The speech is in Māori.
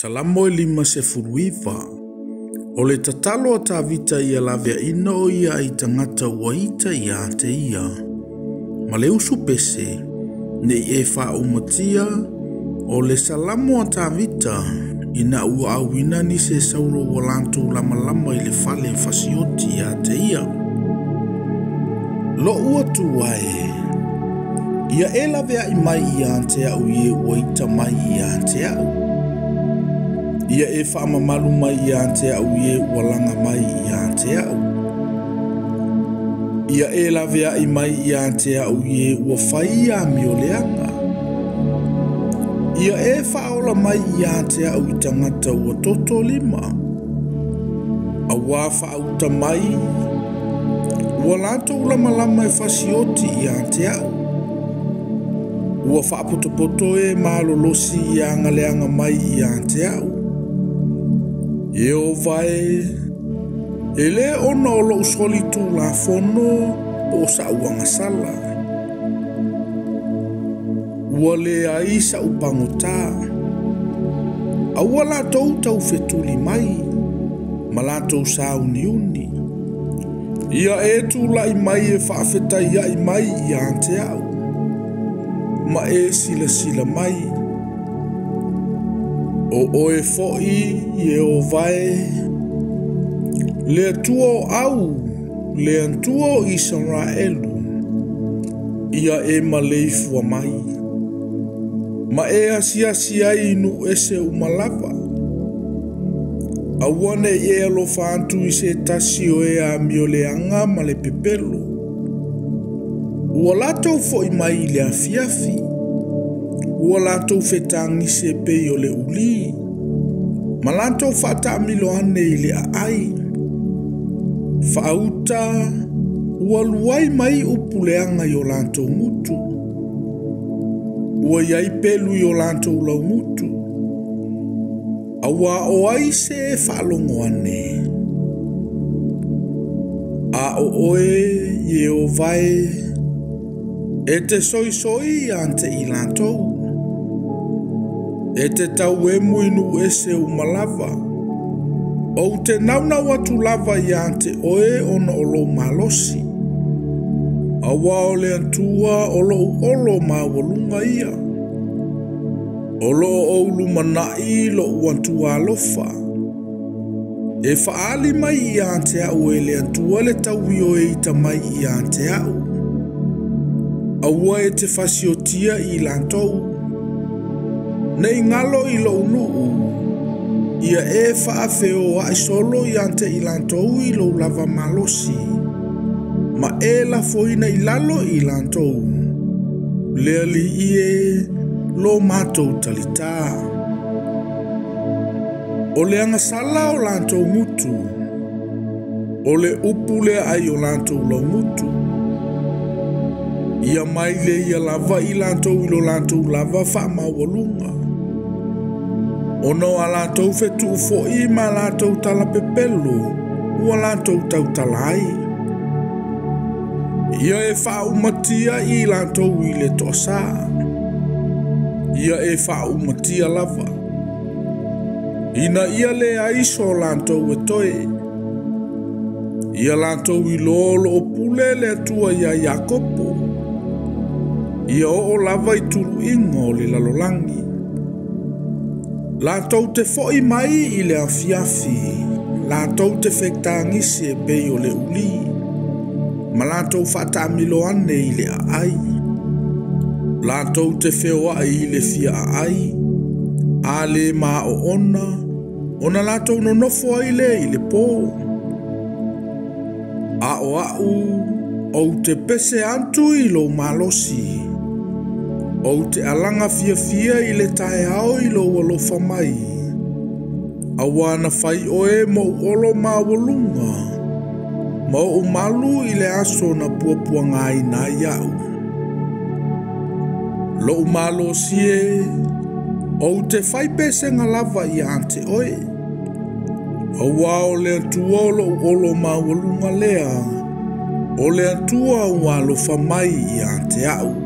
Salamo e lima se furuiva. O le tatalo a tawita ia lavea ina o ia i tangata waita ia te ia. Ma le usu pese, ne e wha umatia, o le salamo a tawita, ina ua awina ni se sauro walantu lama lama i le fale fasioti ia te ia. Lo ua tuwae, ia e lavea i mai ia te au ie waita mai ia te au. Ia e whaamamalu mai ia te au ie walanga mai ia te au. Ia e lavea i mai ia te au ie ua whai ia mioleanga. Ia e whaola mai ia te au i tangata ua toto lima. A wā whaauta mai, ua lato ulama lama e fasioti ia te au. Ua whaapotopoto e malolosi ia ngaleanga mai ia te au. Eo vai, e le ona o lo usoli tu la fono o sa uanga sala. Ua le ai sa upangota. A ua la tau fetuli mai, ma la tau sa uni. Ia e tu la i mai e whaafeta ia i mai i ante au. Ma e sila mai. O oe foi e o vai le tuo au le antuo Israelu ia e maleifua mai ma e asia inu ese umalava awane e alo fantu i se tasio e a mioleanga ma le pepelo ua latou foi mai le afiafi. Ua latou fetangi se pei o le uli. Ma latou whataamilo ane i le ai. Whaauta ua luai mai upuleanga i o latou mutu. Ua iai pelu i o latou lau mutu. Awa o ai se whaalongo ane. A o oe i o vai e te soi ante i latou. E te tau e muinu ese umalava. O te nauna watu lava i ante oe ona o lo malosi. Awa o le antua o lo olo mawalunga ia. O lo oulu manai lo uantua alofa. E faali mai i ante au e le antua le tau o e ita mai i ante au. Awa e te fasiotia i lantou. Nei ngalo i lo nuu, ia e whaafeo a solo i ante i lantou i lo lava malosi, ma e la foina i lalo i lantou, lea li ie lo matou talita. O le angasala o lantou mutu, o le upu le ai o lantou lo mutu, ia mai le ia lava i lantou i lo lantou lava wha mawalunga. Ono a latou fetu fo i ma latou tala pepelo, ua latou tau talai. Ia e wha umatia i latou i le tosa. Ia e wha umatia lava. Ina ia le aiso latou e toe. Ia latou i lolo o pule le atua ia Iakopo. Ia o lava i turu ingo le lalolangi. Latou te foi mai i le afiafi, latou te whektangisi e pei o le uli, ma latou whataamilo ane i le ai. Latou te wheoa i le fia ai, a le maa o ona latou no nofo ai le i le pō. A o au, o te pese antu i lo malosi. O te alanga fia i le tae ao i lo alofa mai. A wana fai oe mo olo mawalunga. Ma o malu i le aso na puapua ngai na iau. Lo malo sie, o te fai pese ngalava i ante oe. A wao le atua olo mawalunga lea. O le atua ua alofa mai i ante au.